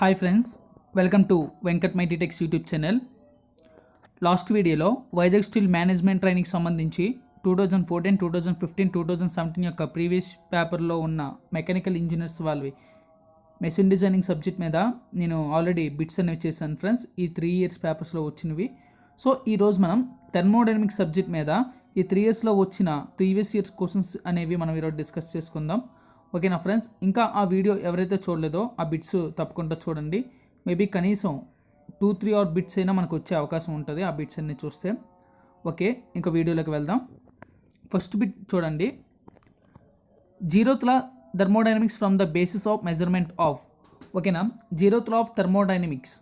Hi friends, welcome to Venkat mighty tax YouTube channel. Last వీడియోలో Vizag steel management ట్రైనింగ్కి సంబంధించి 2014, 2015, 2017 యొక్క ప్రీవియస్ పేపర్లో ఉన్న మెకానికల్ ఇంజనీర్స్ వాళ్ళవి మెషిన్ డిజైనింగ్ సబ్జెక్ట్ మీద నేను ఆల్రెడీ బిట్స్ అనేవి చేశాను ఫ్రెండ్స్. ఈ 3 years పేపర్స్లో వచ్చినవి. సో ఈరోజు మనం థర్మోడైనమిక్స్ సబ్జెక్ట్ మీద ఈ 3 yearsలో వచ్చిన ప్రీవియస్ ఇయర్స్ క్వశ్చన్స్ అనేవి మనం ఈరోజు డిస్కస్ చేసుకుందాం. ఓకేనా ఫ్రెండ్స్, ఇంకా ఆ వీడియో ఎవరైతే చూడలేదో ఆ బిట్స్ తప్పకుండా చూడండి. మేబీ కనీసం 2-3 బిట్స్ అయినా మనకు వచ్చే అవకాశం ఉంటుంది ఆ బిట్స్ అన్ని చూస్తే. ఓకే, ఇంకా వీడియోలోకి వెళ్దాం. ఫస్ట్ బిట్ చూడండి. Zeroth law thermodynamics from the basis of measurement of. ఓకేనా, zeroth law of thermodynamics.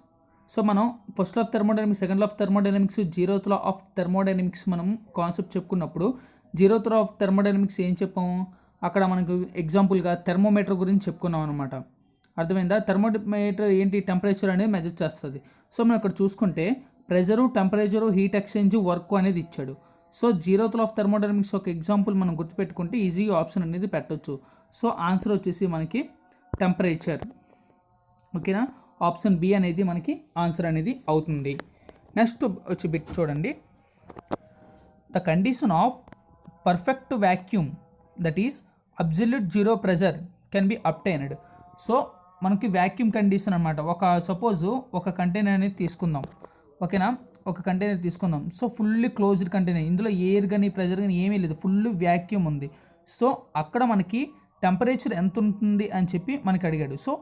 So మనం first law of thermodynamics, second law of thermodynamics, zeroth law of thermodynamics మనం కాన్సెప్ట్ చెప్పుకున్నప్పుడు జీరోత్ లా ఆఫ్ థర్మోడైనమిక్స్ ఏం చెప్పాము, అక్కడ మనకు ఎగ్జాంపుల్గా thermometer గురించి చెప్పుకున్నాం అనమాట. అర్థమైందా? థర్మోమీటర్ ఏంటి, టెంపరేచర్ అనేది మెజర్ చేస్తుంది. సో మనం ఇక్కడ చూసుకుంటే pressure, temperature, heat exchange, work అనేది ఇచ్చాడు. So zeroth law of thermodynamics ఒక ఎగ్జాంపుల్ మనం గుర్తుపెట్టుకుంటే ఈజీగా ఆప్షన్ అనేది పెట్టవచ్చు. సో ఆన్సర్ వచ్చేసి మనకి టెంపరేచర్. ఓకేనా, ఆప్షన్ బి అనేది మనకి ఆన్సర్ అనేది అవుతుంది. నెక్స్ట్ వచ్చి బిట్ చూడండి. The condition of perfect vacuum that is absolute zero pressure can be obtained. So మనకి వ్యాక్యూమ్ కండిషన్ అనమాట. సపోజ్ ఒక కంటైనర్ అనేది తీసుకుందాం. ఓకేనా, ఒక కంటైనర్ తీసుకుందాం. సో ఫుల్లీ క్లోజ్డ్ కంటైనర్, ఇందులో ఎయిర్ కానీ ప్రెజర్ కానీ ఏమీ లేదు, ఫుల్ వ్యాక్యూమ్ ఉంది. సో అక్కడ మనకి టెంపరేచర్ ఎంత ఉంటుంది అని చెప్పి మనకి అడిగాడు. So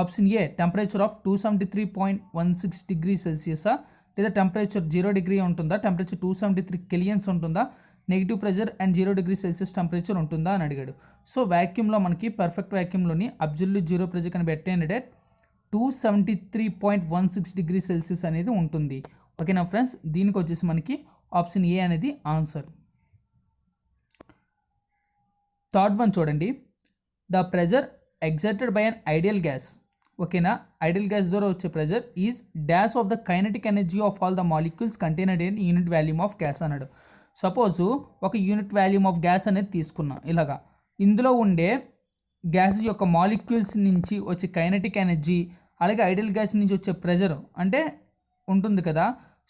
option A temperature of 273.16 degrees సెల్సియసా, లేదా టెంపరేచర్ 0 degree ఉంటుందా, టెంపరేచర్ 273 kelvins ఉంటుందా, negative pressure and 0 degree Celsius temperature ఉంటుందా అని అడిగాడు. సో వ్యాక్యూమ్లో మనకి పర్ఫెక్ట్ వ్యాక్యూమ్లోని అబ్సల్యూట్ జీరో ప్రెజర్ కని పెట్టేంటే 273.16 degrees సెల్సియస్ అనేది ఉంటుంది. ఓకేనా ఫ్రెండ్స్, దీనికి వచ్చేసి మనకి ఆప్షన్ ఏ అనేది ఆన్సర్. థర్డ్ వన్ చూడండి. The pressure exerted by an ideal gas. ఓకేనా, ఐడియల్ గ్యాస్ ద్వారా వచ్చే pressure is dash of the kinetic energy of all the molecules contained in unit volume of gas అన్నాడు. Suppose ఒక unit volume of gas అనేది తీసుకున్నాం. ఇలాగా ఇందులో ఉండే గ్యాస్ యొక్క మాలిక్యూల్స్ నుంచి వచ్చే కైనెటిక్ ఎనర్జీ, అలాగే ఐడియల్ గ్యాస్ నుంచి వచ్చే ప్రెజర్ అంటే ఉంటుంది కదా.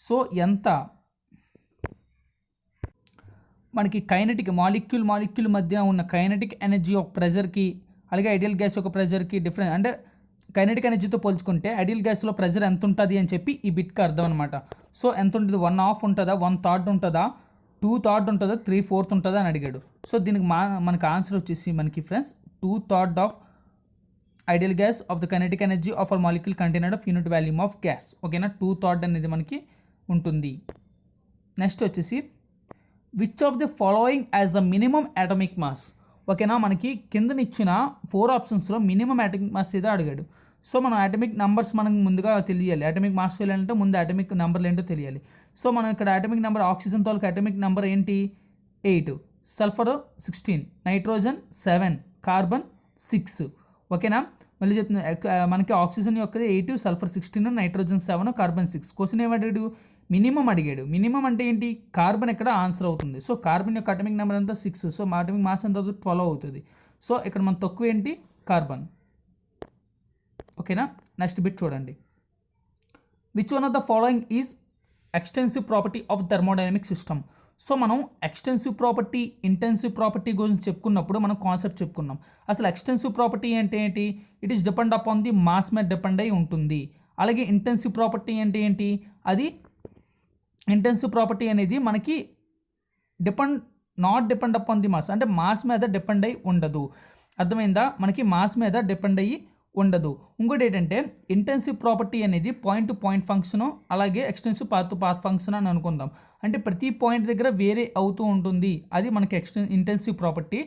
సో ఎంత మనకి కైనెటిక్ మాలిక్యూల్ మధ్య ఉన్న కైనెటిక్ ఎనర్జీ ఆఫ్ ప్రెజర్కి, అలాగే ఐడియల్ గ్యాస్ యొక్క ప్రెజర్కి డిఫరెంట్, అంటే కైనెటిక్ ఎనర్జీతో పోల్చుకుంటే ఐడియల్ గ్యాస్లో ప్రెజర్ ఎంత ఉంటుంది అని చెప్పి ఈ బిట్కి అర్థం అనమాట. సో ఎంత ఉంటుంది, 1/2 ఉంటుందా, 1/3 ఉంటుందా, 2/3 ఉంటుందా, 3/4 ఉంటుందా అని అడిగాడు. సో దీనికి మనకి ఆన్సర్ వచ్చేసి మనకి friends 2/3 of ideal gas of the kinetic energy of a molecule contained of unit volume of gas. ఓకేనా, 2/3 అనేది మనకి ఉంటుంది. నెక్స్ట్ వచ్చేసి which of the following as the minimum atomic mass. ఓకేనా, మనకి కిందనిచ్చిన 4 ఆప్షన్స్లో మినిమం అటామిక్ మాస్ ఏదో అడిగాడు. సో మనం అటామిక్ నెంబర్స్ మనకు ముందుగా తెలియాలి. అటామిక్ మాస్ తెలియాలంటే ముందు అటామిక్ నెంబర్లు ఏంటో తెలియాలి. సో మనం ఇక్కడ అటామిక్ నెంబర్, ఆక్సిజన్ తోలకు అటామిక్ నెంబర్ ఏంటి 8, సల్ఫర్ 16, నైట్రోజన్ 7, కార్బన్ 6. ఓకేనా, మళ్ళీ చెప్తున్నా, మనకి ఆక్సిజన్ యొక్క 8, సల్ఫర్ 16, నైట్రోజన్ 7, కార్బన్ 6. క్వశ్చన్ ఏమడిగాడు, మినిమం అడిగాడు. మినిమం అంటే ఏంటి, కార్బన్ ఇక్కడ ఆన్సర్ అవుతుంది. సో కార్బన్ యొక్క అటామిక్ నెంబర్ అంతా 6. సో అటామిక్ మాస్ ఎంత అవుతుంది, 12 అవుతుంది. సో ఇక్కడ మన తక్కువ ఏంటి, కార్బన్. ఓకేనా, నెక్స్ట్ బిట్ చూడండి. Which one of the following is extensive property of thermodynamic system. So మనం ఎక్స్టెన్సివ్ ప్రాపర్టీ, ఇంటెన్సివ్ ప్రాపర్టీ గురించి చెప్పుకున్నప్పుడు మనం కాన్సెప్ట్ చెప్పుకున్నాం. అసలు ఎక్స్టెన్సివ్ ప్రాపర్టీ అంటే ఏంటి, it is depend upon the mass మీద డిపెండ్ అయి ఉంటుంది. అలాగే ఇంటెన్సివ్ ప్రాపర్టీ అంటే ఏంటి, అది ఇంటెన్సివ్ ప్రాపర్టీ అనేది మనకి not depend upon the mass, అంటే మాస్ మీద డిపెండ్ అయి ఉండదు. అర్థమైందా, మనకి మాస్ మీద డిపెండ్ అయ్యి ఉండదు. ఇంకోటి ఏంటంటే ఇంటెన్సివ్ ప్రాపర్టీ అనేది పాయింట్ టు పాయింట్ ఫంక్షన్, అలాగే extensive path to path function అని అనుకుందాం. అంటే ప్రతి పాయింట్ దగ్గర వేరే అవుతూ ఉంటుంది, అది మనకి ఇంటెన్సివ్ ప్రాపర్టీ.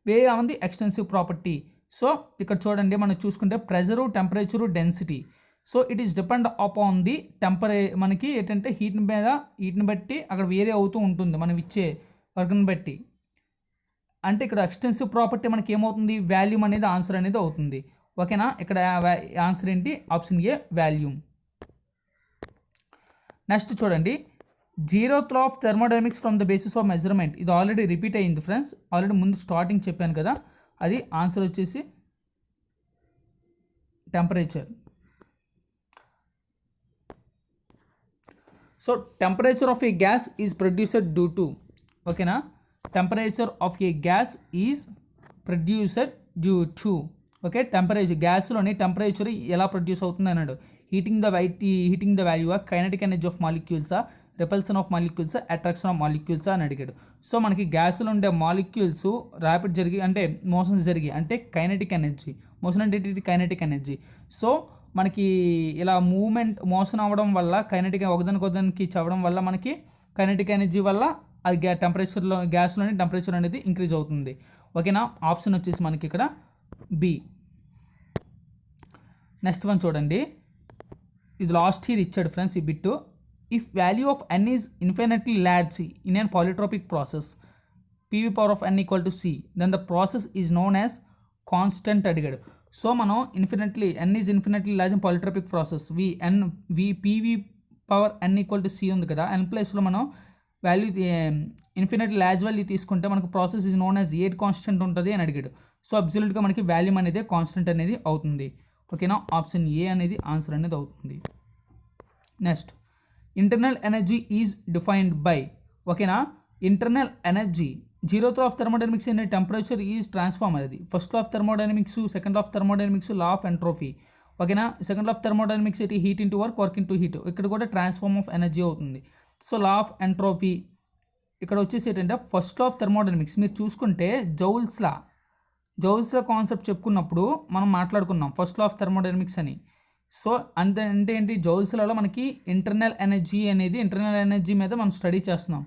వేరే ఉంది ఎక్స్టెన్సివ్ ప్రాపర్టీ. సో ఇక్కడ చూడండి, మనం చూసుకుంటే pressure, temperature, density. So it is depend upon the మనకి ఏంటంటే హీట్ని బట్టి అక్కడ వేరే అవుతూ ఉంటుంది, మనం ఇచ్చే వర్క్ని బట్టి. అంటే ఇక్కడ ఎక్స్టెన్సివ్ ప్రాపర్టీ మనకి ఏమవుతుంది, వాల్యూమ్ అనేది ఆన్సర్ అనేది అవుతుంది. ఓకేనా, ఇక్కడ ఆన్సర్ ఏంటి, ఆప్షన్ ఏ వాల్యూమ్. నెక్స్ట్ చూడండి. Zeroth law of thermodynamics from the basis of measurement. ఇది ఆల్రెడీ రిపీట్ అయ్యింది ఫ్రెండ్స్, ఆల్రెడీ ముందు స్టార్టింగ్ చెప్పాను కదా. అది ఆన్సర్ వచ్చేసి temperature. So temperature of a gas is producer due to, ఓకేనా, temperature of a gas is producer due to, okay, temperature గ్యాస్లోని temperature ఎలా ప్రొడ్యూస్ అవుతుంది అన్నాడు. Heating the value a kinetic energy of మాలిక్యూల్సా, repulsion of molecules, attraction of molecules అని అడిగాడు. So మనకి గ్యాస్లో ఉండే మాలిక్యూల్స్ ర్యాపిడ్ జరిగి అంటే మోషన్స్ జరిగి అంటే కైనటిక్ ఎనర్జీ, మోషన్ అంటే కైనటిక్ ఎనర్జీ. సో మనకి ఇలా మోషన్ అవ్వడం వల్ల కైనటిక్ ఒకదానికి చదవడం వల్ల మనకి కైనటిక్ ఎనర్జీ వల్ల అది టెంపరేచర్లో గ్యాస్లోని టెంపరేచర్ అనేది ఇంక్రీజ్ అవుతుంది. ఓకేనా, ఆప్షన్ వచ్చేసి మనకి ఇక్కడ బి. నెక్స్ట్ వన్ చూడండి, ఇది లాస్ట్ ఇయర్ ఇచ్చాడు ఫ్రెండ్స్ ఈ bit. If value of n is infinitely large in an polytropic process PV power of n equal to C, then the process is known as constant అడిగాడు. So మనం n is infinitely large in polytropic process PV power n equal to C ఉంది కదా, n ప్లేస్లో మనం value infinitely large value తీసుకుంటే మనకు process is known as a constant ఉంటుంది అని అడిగాడు. సో అబ్సల్యూట్గా మనకి వాల్యూమ్ అనేది కాన్స్టెంట్ అనేది అవుతుంది. ఓకేనా, ఆప్షన్ ఏ అనేది ఆన్సర్ అనేది అవుతుంది. Next, internal energy is defined by, ఓకేనా, internal energy zero law of thermodynamics అనే టెంపరేచర్ ఈజ్ ట్రాన్స్ఫార్మ్ అనేది, first law of thermodynamics, second law of thermodynamics, law of entropy, ఓకేనా, సెకండ్ లా ఆఫ్ థర్మోడైనమిక్స్ ఏంటి, heat into work into heat, ఇక్కడ కూడా transform of energy అవుతుంది. So law of entropy ఇక్కడ వచ్చేసి ఏంటంటే ఫస్ట్ లా ఆఫ్ థర్మోడైనమిక్స్ మీరు చూసుకుంటే జౌల్స్ లా కాన్సెప్ట్ చెప్పుకున్నప్పుడు మనం మాట్లాడుకున్నాం ఫస్ట్ లా ఆఫ్ థర్మోడైనమిక్స్ అని. సో అంటే ఏంటి, జౌల్స్లలో మనకి ఇంటర్నల్ ఎనర్జీ మీద మనం స్టడీ చేస్తున్నాం.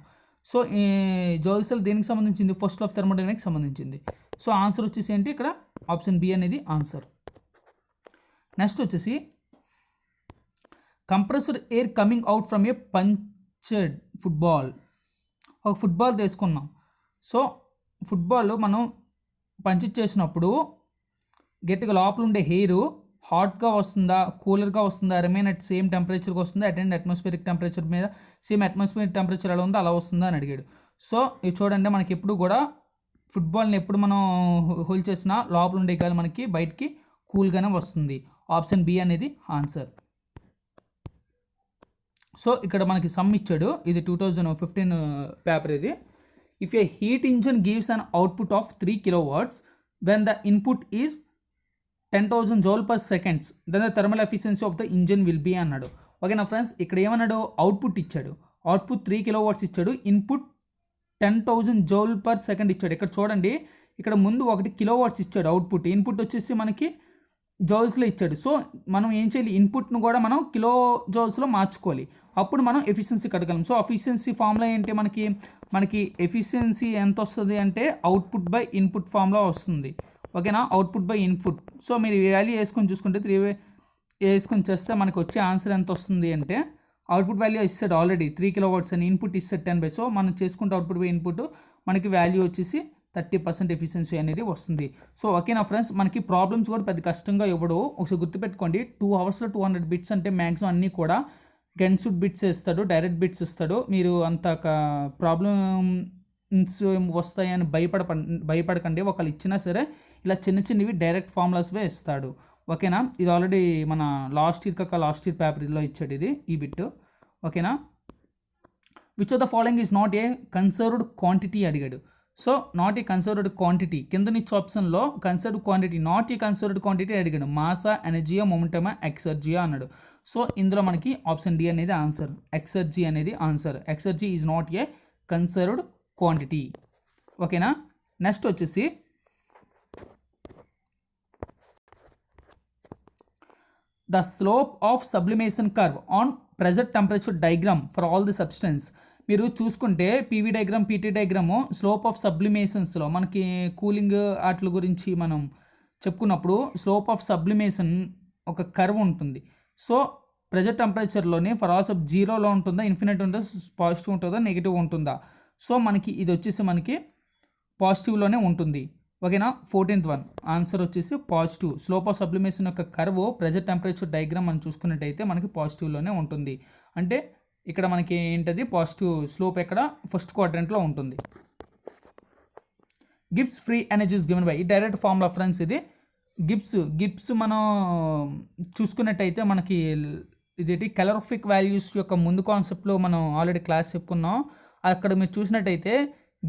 సో ఈ జౌల్స్లో దేనికి సంబంధించింది, ఫస్ట్ లా ఆఫ్ థర్మోడైనమిక్స్ సంబంధించింది. సో ఆన్సర్ వచ్చేసి ఏంటి ఇక్కడ ఆప్షన్ బి అనేది ఆన్సర్. నెక్స్ట్ వచ్చేసి compressed air coming out from a punctured football, ఒక ఫుట్బాల్ తీసుకున్నాం. సో ఫుట్బాల్ మనం పంచర్ చేసినప్పుడు గట్టిగా లోపల ఉండే హెయిర్ హాట్గా వస్తుందా, కూలర్గా వస్తుందా, రిమైన్ అట్ సేమ్ టెంపరేచర్గా వస్తుందా, అటెండ్ అట్మాస్ఫియరిక్ టెంపరేచర్ మీద సేమ్ అట్మాస్ఫియరిక్ టెంపరేచర్ ఎలా ఉందో అలా వస్తుందా అని అడిగాడు. సో ఇది చూడండి, మనకి ఎప్పుడు కూడా ఫుట్బాల్ని ఎప్పుడు మనం హోల్డ్ చేసినా లోపల ఉండే గాలి మనకి బయటికి కూల్గానే వస్తుంది. ఆప్షన్ బి అనేది ఆన్సర్. సో ఇక్కడ మనకి సమ్ ఇచ్చాడు, ఇది 2015 పేపర్ ఇది. If a heat engine gives an output of 3 kilowatts when the input is 10,000 joule per seconds, then the thermal efficiency of the engine will be అన్నాడు. ఓకేనా friends, ఇక్కడ ఏమన్నాడు, అవుట్పుట్ ఇచ్చాడు, అవుట్పుట్ 3 kilowatts ఇచ్చాడు, input 10,000 joule per second ఇచ్చాడు. ఇక్కడ చూడండి, ఇక్కడ ముందు 1 kilowatts ఇచ్చాడు అవుట్పుట్, ఇన్పుట్ వచ్చేసి మనకి జౌల్స్లో ఇచ్చాడు. సో మనం ఏం చేయాలి, ఇన్పుట్ను కూడా మనం కిలో జౌల్స్లో మార్చుకోవాలి, అప్పుడు మనం ఎఫిషియన్సీ కట్టగలం. సో ఎఫిషియన్సీ ఫార్ములా ఏంటి, మనకి ఎఫిషియన్సీ ఎంత వస్తుంది అంటే అవుట్పుట్ బై ఇన్పుట్ ఫార్ములా వస్తుంది. ఓకేనా, అవుట్పుట్ బై ఇన్పుట్. సో మీరు వాల్యూ వేసుకొని చూసుకుంటే 3 వేసుకొని చేస్తే మనకు వచ్చే ఆన్సర్ ఎంత వస్తుంది అంటే, అవుట్పుట్ వాల్యూ ఇస్తాడు ఆల్రెడీ 3 kilowatts అని, ఇన్పుట్ ఇస్తాడు 10/. సో మనం చేసుకుంటే అవుట్పుట్ బై ఇన్పుట్ మనకి వాల్యూ వచ్చేసి 30% ఎఫిషియన్సీ అనేది వస్తుంది. సో ఓకేనా ఫ్రెండ్స్, మనకి ప్రాబ్లమ్స్ కూడా పెద్ద కష్టంగా ఇవ్వడు. ఒకసారి గుర్తుపెట్టుకోండి, 2 hours 200 bits అంటే మ్యాక్సిమం అన్నీ కూడా గన్సుడ్ బిట్స్ ఇస్తాడు, డైరెక్ట్ బిట్స్ ఇస్తాడు. మీరు అంత ప్రాబ్లమ్స్ వస్తాయని భయపడకండి. ఒకళ్ళు ఇచ్చినా సరే ఇలా చిన్నవి డైరెక్ట్ ఫార్ములాస్వే ఇస్తాడు. ఓకేనా, ఇది ఆల్రెడీ మన లాస్ట్ ఇయర్ పేపర్లో ఇచ్చాడు ఇది ఈ బిట్. ఓకేనా, which of the following is not a conserved quantity అడిగాడు. So not a conserved quantity కింద నుంచి ఆప్షన్లో conserved quantity, not a conserved quantity అడిగాడు. మాసా, ఎనర్జీయా, మొమెంటమా, ఎక్సర్జీయా అన్నాడు. సో ఇందులో మనకి ఆప్షన్ డి అనేది ఆన్సర్, ఎక్సర్జీ అనేది answer. Exergy is not a conserved quantity. ఓకేనా, నెక్స్ట్ వచ్చేసి the slope of sublimation curve on pressure temperature diagram for all the substance. మీరు చూసుకుంటే PV diagram, PT diagram, slope of సబ్లిమేషన్స్లో మనకి cooling వాటి గురించి మనం చెప్పుకున్నప్పుడు స్లోప్ ఆఫ్ సబ్లిమేషన్ ఒక కర్వ్ ఉంటుంది. సో ప్రెజర్ టెంపరేచర్లోనే ఫర్ ఆల్ సబ్ జీరోలో ఉంటుందా, ఇన్ఫినిట్ ఉంటుందా, పాజిటివ్ ఉంటుందా, నెగిటివ్ ఉంటుందా. సో మనకి ఇది వచ్చేసి మనకి పాజిటివ్లోనే ఉంటుంది. ఓకేనా, 14th వన్ ఆన్సర్ వచ్చేసి పాజిటివ్. స్లోప్ ఆఫ్ సబ్లిమేషన్ యొక్క కర్వ్ ప్రెజర్ టెంపరేచర్ డయాగ్రామ్ మనం చూసుకున్నట్టయితే మనకి పాజిటివ్లోనే ఉంటుంది. అంటే ఇక్కడ మనకి ఏంటది పాజిటివ్ స్లోప్ ఎక్కడ ఫస్ట్ క్వాడ్రంట్లో ఉంటుంది. Gibbs free energies given by, ఈ డైరెక్ట్ ఫార్ములా ఫ్రెండ్స్ ఇది. గిబ్స్ మనం చూసుకున్నట్టయితే మనకి ఇదేంటి కెలరిఫిక్ వాల్యూస్ యొక్క ముందు కాన్సెప్ట్లో మనం ఆల్రెడీ క్లాస్ చెప్పుకున్నాం. అక్కడ మీరు చూసినట్టయితే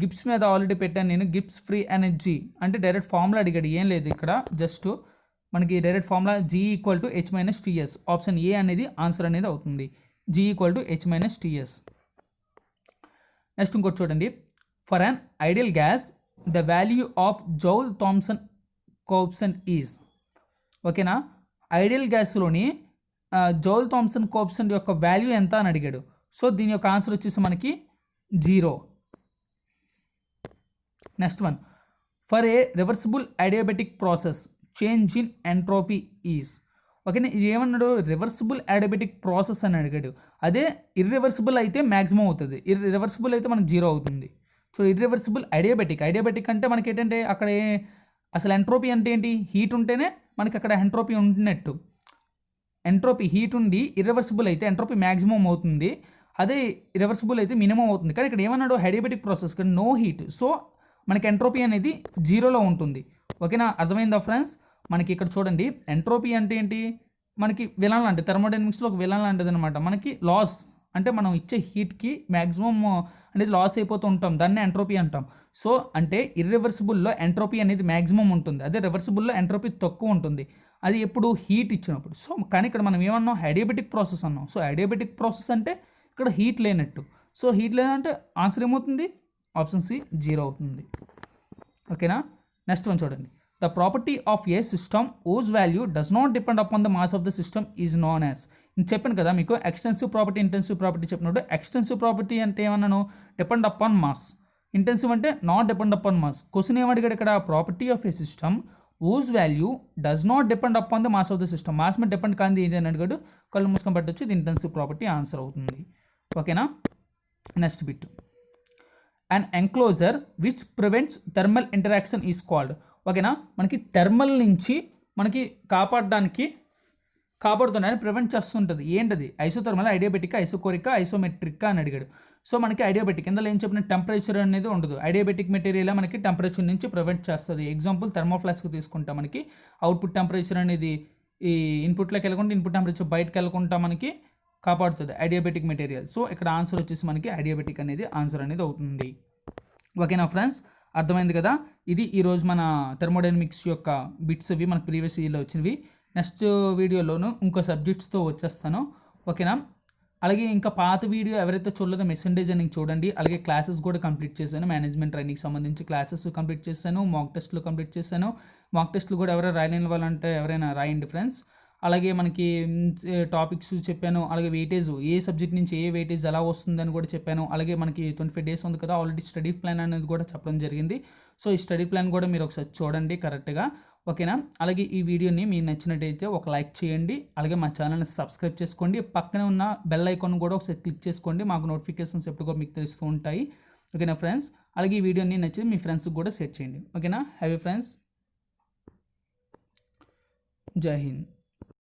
గిబ్స్ మీద ఆల్రెడీ పెట్టాను నేను. గిబ్స్ ఫ్రీ ఎనర్జీ అంటే డైరెక్ట్ ఫార్ములా అడిగాడు, ఏం లేదు ఇక్కడ, జస్ట్ మనకి direct formula G = H - TS. Option A అనేది ఆన్సర్ అనేది అవుతుంది. G = H - TS. నెక్స్ట్ ఇంకోటి చూడండి. For an ideal gas the value of Joule Thomson coefficient is. ఓకేనా, ఐడియల్ గ్యాస్లోని జౌల్ థామ్సన్ కోఎఫిషియంట్ యొక్క వాల్యూ ఎంత అని అడిగాడు. సో దీని యొక్క ఆన్సర్ వచ్చేసి మనకి 0. Next one, for a reversible adiabatic process change in entropy is. ఓకేనా, ఇది ఏమన్నాడు, రివర్సిబుల్ అడియాబెటిక్ ప్రాసెస్ అని అడిగాడు. అదే ఇర్రివర్సిబుల్ అయితే మ్యాక్సిమం అవుతుంది, ఇర్రివర్సిబుల్ అయితే మనకి 0 అవుతుంది. సో ఇర్రివర్సిబుల్ అడియాబెటిక్ అంటే మనకి ఏంటంటే అక్కడ అసలు ఎంట్రోపీ అంటే ఏంటి, హీట్ ఉంటేనే మనకి అక్కడ ఎంట్రోపీ ఉంటున్నట్టు. ఎంట్రోపీ హీట్ ఉండి ఇర్రివర్సిబుల్ అయితే ఎంట్రోపీ మ్యాక్సిమం అవుతుంది, అదే ఇర్రివర్సిబుల్ అయితే మినిమం అవుతుంది. కానీ ఇక్కడ ఏమన్నాడు, అడియాబెటిక్ ప్రాసెస్ కానీ నో హీట్, సో మనకి ఎంట్రోపీ అనేది 0లో ఉంటుంది. ఓకేనా, అర్థమైందా ఫ్రెండ్స్? మనకి ఇక్కడ చూడండి, ఎంట్రోపీ అంటే ఏంటి, మనకి విలన్ లాంటిది, థర్మోడైనమిక్స్లో ఒక విలన్ లాంటిది అనమాట. మనకి లాస్ అంటే మనం ఇచ్చే హీట్కి మ్యాక్సిమం అనేది లాస్ అయిపోతూ ఉంటాం, దాన్ని ఎంట్రోపీ అంటాం. సో అంటే ఇర్రివర్సిబుల్లో ఎంట్రోపీ అనేది మ్యాక్సిమం ఉంటుంది, అదే రివర్సిబుల్లో ఎంట్రోపీ తక్కువ ఉంటుంది, అది ఎప్పుడు హీట్ ఇచ్చినప్పుడు. సో కానీ ఇక్కడ మనం ఏమన్నాం, అడియాబెటిక్ ప్రాసెస్ అన్నాం. సో అడియాబెటిక్ ప్రాసెస్ అంటే ఇక్కడ హీట్ లేనట్టు. సో హీట్ లేదంటే ఆన్సర్ ఏమవుతుంది, ఆప్షన్ సి 0 అవుతుంది. ఓకేనా, నెక్స్ట్ వన్ చూడండి. The property of A system ఓజ్ value does not depend upon the mass of the system is known as. నేను చెప్పాను కదా మీకు, ఎక్స్టెన్సివ్ ప్రాపర్టీ ఇంటెన్సివ్ ప్రాపర్టీ చెప్పినప్పుడు, ఎక్స్టెన్సివ్ ప్రాపర్టీ అంటే ఏమన్నాను, డిపెండ్ అపాన్ మాస్. ఇంటెన్సివ్ అంటే not depend upon mass. Question ఏమడిగాడు ఇక్కడ, property of A system ఓజ్ value does not depend upon the mass of the system. Mass మీద డిపెండ్ కాదు ఇది అని అడిగాడు, కళ్ళు మూసుకొని పెట్టొచ్చు, ఇది ఇంటెన్సివ్ ప్రాపర్టీ ఆన్సర్ అవుతుంది. ఓకేనా, next bit, an enclosure which prevents thermal interaction is called. ఓకేనా, మనకి థర్మల్ నుంచి మనకి కాపాడుతుందని ప్రివెంట్ చేస్తుంటుంది, ఏంటది, ఐసోథర్మల్, ఐడియాబెటిక్, ఐసోకోరిక్, ఐసోమెట్రిక్ అని అడిగాడు. సో మనకి ఐడియాబెటిక్ ఇందులో ఏం చెప్పిన టెంపరేచర్ అనేది ఉండదు, ఐడియాబెటిక్ మెటీరియల్ మనకి టెంపరేచర్ నుంచి ప్రివెంట్ చేస్తుంది. ఎగ్జాంపుల్ థర్మోఫ్లాస్క్ తీసుకుంటా, మనకి అవుట్పుట్ టెంపరేచర్ అనేది ఈ ఇన్పుట్లోకి వెళ్ళకుండా ఇన్పుట్ టెంపరేచర్ బయటకు వెళ్ళకుండా మనకి కాపాడుతుంది ఐడియాబెటిక్ మెటీరియల్. సో ఇక్కడ ఆన్సర్ వచ్చేసి మనకి ఐడియాబెటిక్ అనేది ఆన్సర్ అనేది అవుతుంది. ఓకేనా ఫ్రెండ్స్, అర్థమైంది కదా. ఇది ఈరోజు మన థర్మోడైనమిక్స్ యొక్క బిట్స్, ఇవి మనకు ప్రీవియస్ ఇయర్లో వచ్చినవి. నెక్స్ట్ వీడియోలోను ఇంకో సబ్జెక్ట్స్తో వచ్చేస్తాను. ఓకేనా, అలాగే ఇంకా పాత వీడియో ఎవరైతే చూడలేదో మెషిన్ డిజైనింగ్ చూడండి. అలాగే క్లాసెస్ కూడా కంప్లీట్ చేశాను, మేనేజ్మెంట్ ట్రైనింగ్ సంబంధించి క్లాసెస్ కంప్లీట్ చేశాను, మాక్ టెస్ట్లు కంప్లీట్ చేశాను. మాక్ టెస్ట్లు కూడా ఎవరైనా రాయలేని వాళ్ళంటే ఎవరైనా రాయండి ఫ్రెండ్స్. అలాగే మనకి టాపిక్స్ చెప్పాను, అలాగే వెయిటేజ్, ఏ సబ్జెక్ట్ నుంచి ఏ వెయిటేజ్ ఎలా వస్తుందని కూడా చెప్పాను. అలాగే మనకి 25 days ఉంది కదా, ఆల్రెడీ స్టడీ ప్లాన్ అనేది కూడా చెప్పడం జరిగింది. సో ఈ స్టడీ ప్లాన్ కూడా మీరు ఒకసారి చూడండి కరెక్ట్గా. ఓకేనా, అలాగే ఈ వీడియోని మీకు నచ్చినట్టయితే ఒక లైక్ చేయండి, అలాగే మా ఛానల్ని సబ్స్క్రైబ్ చేసుకోండి, పక్కనే ఉన్న బెల్ ఐకాన్ కూడా ఒకసారి క్లిక్ చేసుకోండి, మాకు నోటిఫికేషన్స్ ఎప్పుడుగా మీకు తెలుస్తూ ఉంటాయి. ఓకేనా ఫ్రెండ్స్, అలాగే ఈ వీడియోని నచ్చి మీ ఫ్రెండ్స్కి కూడా షేర్ చేయండి. ఓకేనా, హ్యావ్ యూ ఫ్రెండ్స్, జై హింద్.